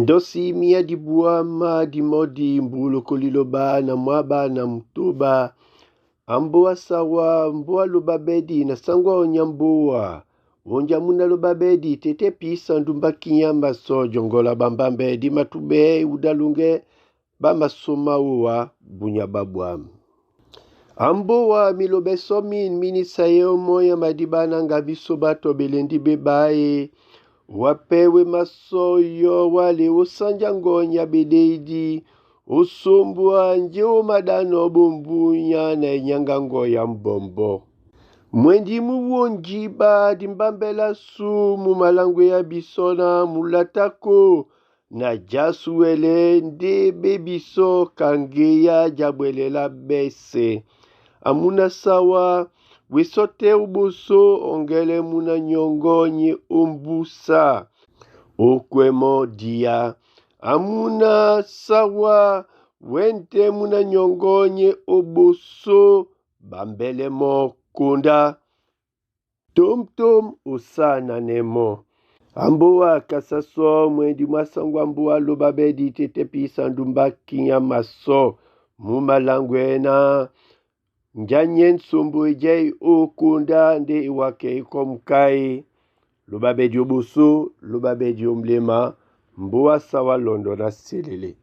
Ndosi mia dibuama dimodi mbulu kuliloba na mwaba na mtuba. Ambua sawa mbua lubabedi na sangwa onyambua. Onja muna lubabedi tete pisa ndumba kinyamba so jongola bambambe di matube udalunge bama soma uwa bunya babwam. Ambua milobe somin mini sayo moya madibana ngabiso bato belendi bebae. Wapewe masoyo wale usanja ngonya bedeidi. Usumbua njeo madano bumbunya na nyangango ya mbombo. Mwendi muwonjiba dimbambela sumu malangwe ya bisona mulatako. Na jasuele nde bebiso kangeya jabwelela bese. Amuna sawa wisote ubuso ongele muna nyongonye umbusa. Okwemo dia. Amuna sawa wente muna nyongonye ubuso bambele mo kunda. Tom usana nemo. Ambua kasaso mwendi masangwa mbua lubabedi tetepi sandumba kinya maso. Mumalangwena. Njanyen sumbu ijei ukunda nde iwake ikomkai. Lubabedi ubusu, lubabedi umlema. Mbua sawa londo na silili.